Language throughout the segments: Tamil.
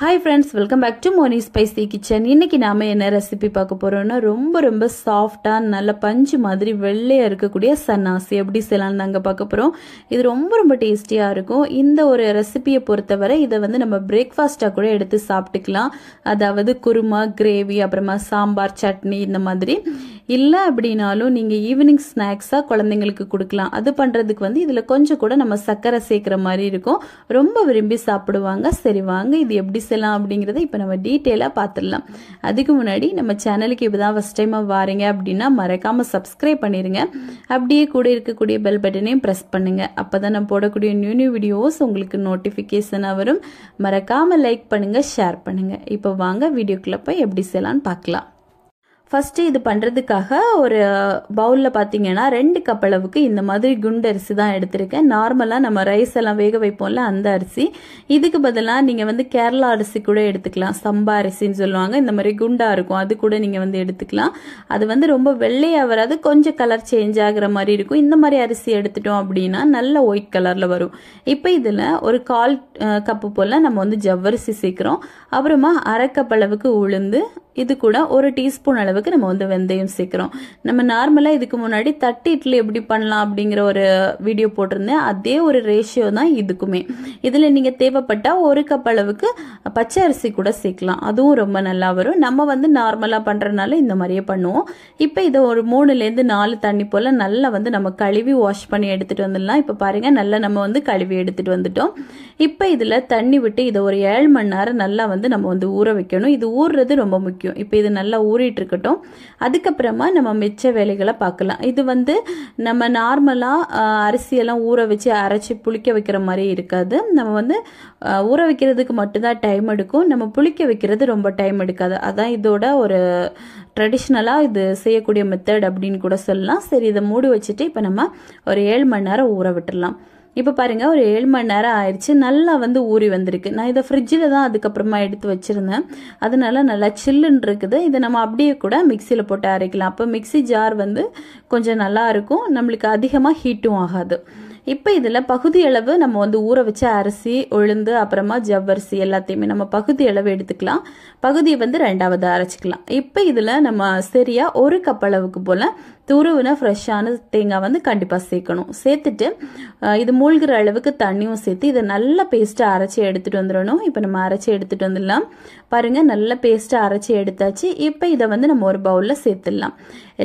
Hi friends, welcome back to Moni Spicy Kitchen. இன்னைக்கு நாம என்ன ரெசிபி பார்க்க போறோம்னா ரொம்ப சாஃப்ட்டா நல்ல பஞ்சு மாதிரி வெள்ளையா இருக்கக்கூடிய சன்னாசி எப்படி செய்யலாம்னு நாங்க பார்க்க போறோம். இது ரொம்ப டேஸ்டியா இருக்கும். இந்த ஒரு ரெசிபியை பொறுத்தவரை இதை வந்து நம்ம பிரேக்ஃபாஸ்டா கூட எடுத்து சாப்பிட்டுக்கலாம். அதாவது குருமா, கிரேவி, அப்புறமா சாம்பார், சட்னி இந்த மாதிரி. இல்ல அப்படினாலும் நீங்க ஈவினிங் ஸ்நாக்ஸா குழந்தைங்களுக்கு கொடுக்கலாம். அது பண்றதுக்கு வந்து இதுல கொஞ்சம் கூட நம்ம சக்கரை சேர்க்கிற மாதிரி இருக்கும். ரொம்ப விரும்பி சாப்பிடுவாங்க. சரி வாங்க இது எப்படி செய்யலாம் அப்படிங்கறத இப்ப நம்ம டீடைலா பார்த்துடலாம். அதுக்கு முன்னாடி நம்ம சேனலுக்கு இப்பதான் ஃபர்ஸ்ட் டைம் வாரீங்க அப்படின்னா மறக்காம சப்ஸ்கிரைப் பண்ணிருங்க. அப்படியே கூட இருக்கக்கூடிய பெல் பட்டனையும் பிரஸ் பண்ணுங்க. அப்பதான் நான் போடக்கூடிய நியூ வீடியோஸ் உங்களுக்கு நோட்டிபிகேஷனா வரும். மறக்காம லைக் பண்ணுங்க, ஷேர் பண்ணுங்க. இப்போ வாங்க வீடியோக்குள்ள போய் எப்படி செய்யலாம்னு பார்க்கலாம். ஃபர்ஸ்ட் இது பண்றதுக்காக ஒரு பவுல்ல பாத்தீங்கன்னா 2 கப் அளவுக்கு இந்த மாதிரி குண்டு அரிசி தான் எடுத்திருக்கேன். நார்மலா நம்ம ரைஸ் எல்லாம் வேக வைப்போம்ல அந்த அரிசி. இதுக்கு பதிலா நீங்க வந்து கேரளா அரிசி கூட எடுத்துக்கலாம். சம்பா அரிசின்னு சொல்லுவாங்க. இந்த மாதிரி குண்டா இருக்கும். அது கூட நீங்க வந்து எடுத்துக்கலாம். அது வந்து ரொம்ப வெள்ளையா வராது, கொஞ்சம் கலர் சேஞ்ச் ஆகுற மாதிரி இருக்கும். இந்த மாதிரி அரிசி எடுத்துட்டோம் அப்படின்னா நல்ல ஒயிட் கலர்ல வரும். இப்போ இதுல ஒரு 1/4 கப்பு போல நம்ம வந்து ஜவ்வரிசி சேர்க்கிறோம். அப்புறமா 1/2 கப் அளவுக்கு உளுந்து, இது கூட 1 டீஸ்பூன் அளவுக்கு நம்ம வந்து வெந்தயம் சேர்க்கிறோம். நம்ம நார்மலா இதுக்கு முன்னாடி தட்டு இட்லி எப்படி பண்ணலாம் அப்படிங்கிற ஒரு வீடியோ போட்டிருந்தேன். அதே ஒரு ரேஷியோ தான் இதுக்குமே. இதுல நீங்க தேவைப்பட்டா 1 கப் அளவுக்கு பச்சை அரிசி கூட சேர்க்கலாம். அதுவும் ரொம்ப நல்லா வரும். நம்ம வந்து நார்மலா பண்றதுனால இந்த மாதிரியே பண்ணுவோம். இப்ப இதை ஒரு 3ல இருந்து 4 தண்ணி போல நல்லா வந்து நம்ம கழுவி வாஷ் பண்ணி எடுத்துட்டு வந்துடலாம். இப்ப பாருங்க நல்லா நம்ம வந்து கழுவி எடுத்துட்டு வந்துட்டோம். இப்ப இதுல தண்ணி விட்டு இதை ஒரு 7 மணி நேரம் நல்லா வந்து நம்ம வந்து ஊற வைக்கணும். இது ஊறுறது ரொம்ப முக்கியம். இப்போ இது நல்லா ஊறிட்டு இருக்கட்டும். அதுக்கப்புறமா நம்ம மிச்ச வேலைகளை பார்க்கலாம். இது வந்து நம்ம நார்மலா அரிசியெல்லாம் ஊற வச்சு அரைச்சி புளிக்க வைக்கிற மாதிரி இருக்காது. நம்ம வந்து ஊற வைக்கிறதுக்கு மட்டும்தான் டைம் எடுக்கும். நம்ம புளிக்க வைக்கிறது ரொம்ப டைம் எடுக்காது. அதான் இதோட ஒரு ட்ரெடிஷ்னலா இது செய்யக்கூடிய மெத்தட் அப்படின்னு கூட சொல்லலாம். சரி இதை மூடி வச்சுட்டு இப்போ நம்ம ஒரு 7 மணி நேரம் ஊற விட்டுடலாம். இப்போ பாருங்க ஒரு 7 மணி நேரம் ஆயிடுச்சு. நல்லா வந்து ஊறி வந்திருக்கு. நான் இதை ஃப்ரிட்ஜில் தான் அதுக்கப்புறமா எடுத்து வச்சிருந்தேன். அதனால நல்லா சில்லுன்னு இருக்குது. இதை நம்ம அப்படியே கூட மிக்சியில் போட்டு அரைக்கலாம். அப்போ மிக்சி ஜார் வந்து கொஞ்சம் நல்லா இருக்கும். நம்மளுக்கு அதிகமாக ஹீட்டும் ஆகாது. இப்போ இதில் பகுதி அளவு நம்ம வந்து ஊற வச்ச அரிசி, உளுந்து, அப்புறமா ஜவ்வரிசி எல்லாத்தையுமே நம்ம பகுதி அளவு எடுத்துக்கலாம். பகுதியை வந்து 2வது அரைச்சிக்கலாம். இப்போ இதில் நம்ம சரியா 1 கப் அளவுக்கு போல துருவின ஃப்ரெஷ்ஷான தேங்காய் வந்து கண்டிப்பாக சேர்க்கணும். சேர்த்துட்டு இது மூழ்கிற அளவுக்கு தண்ணியும் சேர்த்து இதை நல்ல பேஸ்ட்டாக அரைச்சி எடுத்துட்டு வந்துடணும். இப்போ நம்ம அரைச்சி எடுத்துட்டு வந்துடலாம். பாருங்க நல்ல பேஸ்ட்டாக அரைச்சி எடுத்தாச்சு. இப்போ இதை வந்து நம்ம ஒரு பவுலில் சேர்த்துடலாம்.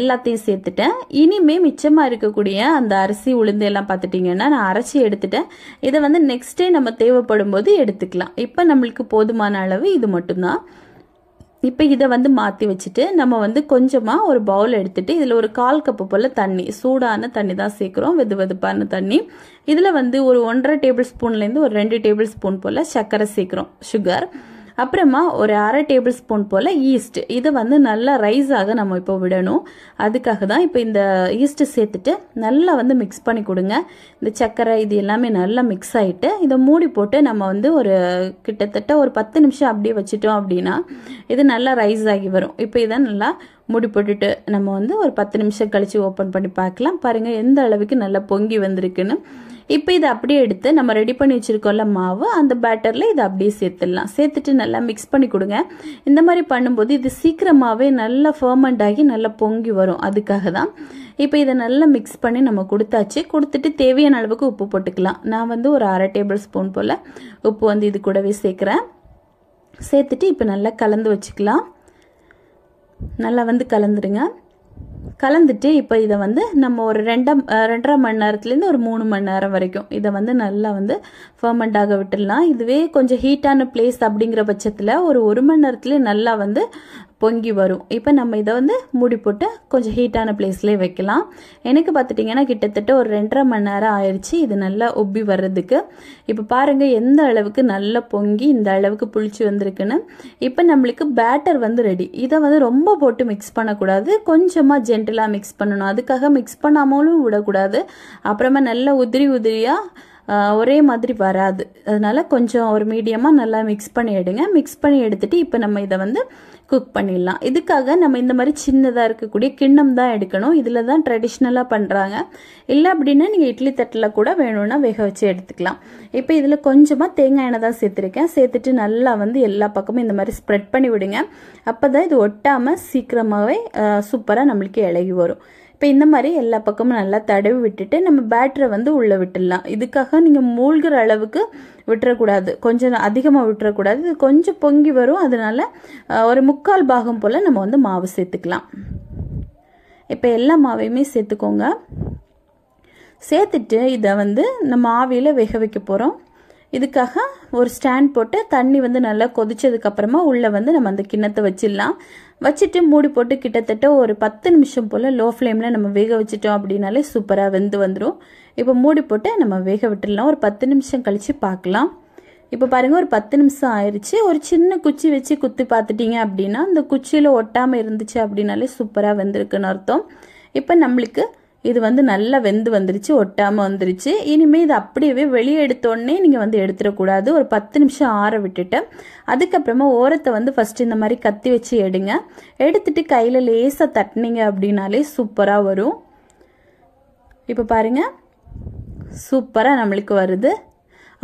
எல்லாத்தையும் சேர்த்துட்டேன். இனிமே மிச்சமாக இருக்கக்கூடிய அந்த அரிசி, உளுந்து எல்லாம் பார்த்துட்டிங்கன்னா நான் அரைச்சி எடுத்துட்டேன். இதை வந்து நெக்ஸ்ட் டே நம்ம தேவைப்படும் போது எடுத்துக்கலாம். இப்போ நம்மளுக்கு போதுமான அளவு இது மட்டும்தான். இப்போ இதை வந்து மாற்றி வச்சுட்டு நம்ம வந்து கொஞ்சமாக ஒரு பவுல் எடுத்துட்டு இதில் ஒரு 1/4 கப்பு போல் தண்ணி, சூடான தண்ணி தான் சேர்க்குறோம், வெதுவெதுப்பான தண்ணி. இதில் வந்து ஒரு 1.5 டேபிள் ஸ்பூன்லேருந்து ஒரு 2 டேபிள் ஸ்பூன் போல் சர்க்கரை சேர்க்குறோம், சுகர். அப்புறமா ஒரு 1/2 டேபிள் ஸ்பூன் போல் ஈஸ்ட். இதை வந்து நல்லா ரைஸ் ஆக நம்ம இப்போ விடணும். அதுக்காக தான் இப்போ இந்த ஈஸ்ட் சேர்த்துட்டு நல்லா வந்து மிக்ஸ் பண்ணி கொடுங்க. இந்த சர்க்கரை இது எல்லாமே நல்லா மிக்ஸ் ஆகிட்டு இதை மூடி போட்டு நம்ம வந்து ஒரு கிட்டத்தட்ட ஒரு 10 நிமிஷம் அப்படியே வச்சுட்டோம் அப்படின்னா இது நல்லா ரைஸ் ஆகி வரும். இப்போ இதை நல்லா மூடி போட்டுட்டு நம்ம வந்து ஒரு 10 நிமிஷம் கழிச்சு ஓப்பன் பண்ணி பார்க்கலாம். பாருங்க எந்த அளவுக்கு நல்லா பொங்கி வந்திருக்குன்னு. இப்போ இதை அப்படியே எடுத்து நம்ம ரெடி பண்ணி வச்சிருக்கோம்ல மாவு, அந்த பேட்டர்ல இதை அப்படியே சேர்த்துடலாம். சேர்த்துட்டு நல்லா மிக்ஸ் பண்ணி கொடுங்க. இந்த மாதிரி பண்ணும்போது இது சீக்கிரமாவே நல்லா ஃபர்மெண்ட் ஆகி நல்லா பொங்கி வரும். அதுக்காக தான். இப்போ இதை நல்லா மிக்ஸ் பண்ணி நம்ம கொடுத்தாச்சு. கொடுத்துட்டு தேவையான அளவுக்கு உப்பு போட்டுக்கலாம். நான் வந்து ஒரு 1/2 டேபிள் ஸ்பூன் போல உப்பு வந்து இது கூடவே சேர்க்குறேன். சேர்த்துட்டு இப்போ நல்லா கலந்து வச்சுக்கலாம். நல்லா வந்து கலந்துருங்க. கலந்துட்டு இப்போ இதை வந்து நம்ம ஒரு 2.5 மணி நேரத்துலேருந்து ஒரு 3 மணி நேரம் வரைக்கும் இதை வந்து நல்லா வந்து ஃபர்மெண்ட் ஆக விட்டுடலாம். இதுவே கொஞ்சம் ஹீட்டான பிளேஸ் அப்படிங்கிற பட்சத்தில் ஒரு 1 மணி நேரத்துலேயே நல்லா வந்து பொங்கி வரும். இப்போ நம்ம இதை வந்து மூடி போட்டு கொஞ்சம் ஹீட்டான பிளேஸ்லேயே வைக்கலாம். எனக்கு பார்த்துட்டிங்கன்னா கிட்டத்தட்ட ஒரு 2.5 மணி நேரம் ஆயிடுச்சு இது நல்லா உப்பி வர்றதுக்கு. இப்போ பாருங்கள் எந்த அளவுக்கு நல்லா பொங்கி இந்த அளவுக்கு புளிச்சு வந்திருக்குன்னு. இப்போ நம்மளுக்கு பேட்டர் வந்து ரெடி. இதை வந்து ரொம்ப போட்டு மிக்ஸ் பண்ணக்கூடாது, கொஞ்சமாக ஜென்டிலாக மிக்ஸ் பண்ணணும். அதுக்காக மிக்ஸ் பண்ணாமலும் விடக்கூடாது. அப்புறமா நல்லா உதிரியாக ஒரே மாதிரி வராது. அதனால கொஞ்சம் ஒரு மீடியமாக நல்லா மிக்ஸ் பண்ணி எடுங்க. மிக்ஸ் பண்ணி எடுத்துட்டு இப்போ நம்ம இதை வந்து குக் பண்ணிடலாம். இதுக்காக நம்ம இந்த மாதிரி சின்னதாக இருக்கக்கூடிய கிண்ணம் தான் எடுக்கணும். இதில் தான் ட்ரெடிஷ்னலாக பண்ணுறாங்க. இல்லை அப்படின்னா நீங்கள் இட்லி தட்டில் கூட வேணும்னா வேக வச்சு எடுத்துக்கலாம். இப்போ இதில் கொஞ்சமாக தேங்காய் எண்ணெய் தான் சேர்த்துருக்கேன். சேர்த்துட்டு நல்லா வந்து எல்லா பக்கமும் இந்த மாதிரி ஸ்ப்ரெட் பண்ணி விடுங்க. அப்போ தான் இது ஒட்டாமல் சீக்கிரமாகவே சூப்பராக நம்மளுக்கு இலகி வரும். இப்போ இந்த மாதிரி எல்லா பக்கமும் நல்லா தடவி விட்டுட்டு நம்ம பேட்டரை வந்து உள்ளே விட்டுடலாம். இதுக்காக நீங்கள் மூழ்கிற அளவுக்கு விட்டுறக்கூடாது, கொஞ்சம் அதிகமாக விட்டுறக்கூடாது. இது கொஞ்சம் பொங்கி வரும். அதனால ஒரு 3/4 பாகம் போல் நம்ம வந்து மாவு சேர்த்துக்கலாம். இப்போ எல்லா மாவையுமே சேர்த்துக்கோங்க. சேர்த்துட்டு இதை வந்து நம்ம ஆவியில் வேக வைக்க போகிறோம். இதுக்காக ஒரு ஸ்டாண்ட் போட்டு தண்ணி வந்து நல்லா கொதிச்சதுக்கப்புறமா உள்ளே வந்து நம்ம அந்த கிண்ணத்தை வச்சிடலாம். வச்சுட்டு மூடி போட்டு கிட்டத்தட்ட ஒரு 10 நிமிஷம் போல் லோ ஃப்ளேமில் நம்ம வேக வச்சிட்டோம் அப்படின்னாலே சூப்பராக வெந்து வந்துடும். இப்போ மூடி போட்டு நம்ம வேக விட்டுடலாம். ஒரு 10 நிமிஷம் கழித்து பார்க்கலாம். இப்போ பாருங்கள், ஒரு 10 நிமிஷம் ஆயிடுச்சு. ஒரு சின்ன குச்சி வச்சு குத்தி பார்த்துட்டீங்க அப்படின்னா அந்த குச்சியில் ஒட்டாமல் இருந்துச்சு அப்படின்னாலே சூப்பராக வெந்திருக்குன்னு அர்த்தம். இப்போ நம்மளுக்கு இது வந்து நல்லா வெந்து வந்துருச்சு, ஒட்டாமல் வந்துருச்சு. இனிமேல் இது அப்படியே வெளியே எடுத்தோடனே நீங்கள் வந்து எடுத்துடக்கூடாது. ஒரு 10 நிமிஷம் ஆற விட்டுட்டு அதுக்கப்புறமா ஓரத்தை வந்து ஃபஸ்ட்டு இந்த மாதிரி கத்தி வச்சு எடுங்க. எடுத்துட்டு கையில் லேசாக தட்டினீங்க அப்படின்னாலே சூப்பராக வரும். இப்போ பாருங்கள், சூப்பராக நம்மளுக்கு வருது.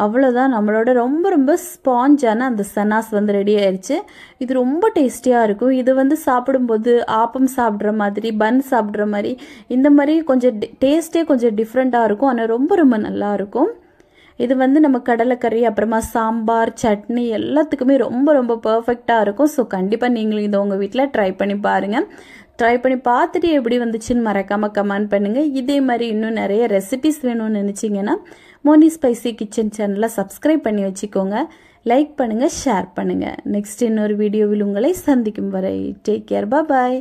அவ்வளோதான், நம்மளோட ரொம்ப ரொம்ப ஸ்பாஞ்சான அந்த சன்னாஸ் வந்து ரெடி ஆயிடுச்சு. இது ரொம்ப டேஸ்டியாக இருக்கும். இது வந்து சாப்பிடும்போது ஆப்பம் சாப்பிட்ற மாதிரி, பன் சாப்பிட்ற மாதிரி, இந்த மாதிரி கொஞ்சம் டேஸ்ட்டே கொஞ்சம் டிஃப்ரெண்ட்டாக இருக்கும். ஆனால் ரொம்ப ரொம்ப நல்லா இருக்கும். இது வந்து நம்ம கடலைக்கறி, அப்புறமா சாம்பார், சட்னி எல்லாத்துக்குமே ரொம்ப ரொம்ப பர்ஃபெக்டாக இருக்கும். ஸோ கண்டிப்பாக நீங்களும் இதை உங்கள் வீட்டில் ட்ரை பண்ணி பாருங்கள். ட்ரை பண்ணி பார்த்துட்டு எப்படி வந்துச்சுன்னு மறக்காமல் கமெண்ட் பண்ணுங்கள். இதே மாதிரி இன்னும் நிறைய ரெசிபிஸ் வேணும்னு நினச்சிங்கன்னா மோனி ஸ்பைசி கிச்சன் சேனலை சப்ஸ்கிரைப் பண்ணி வச்சுக்கோங்க. லைக் பண்ணுங்கள், ஷேர் பண்ணுங்கள். நெக்ஸ்ட் இன்னொரு வீடியோவில் உங்களை சந்திக்கும் வரை டேக் கேர், பாய்.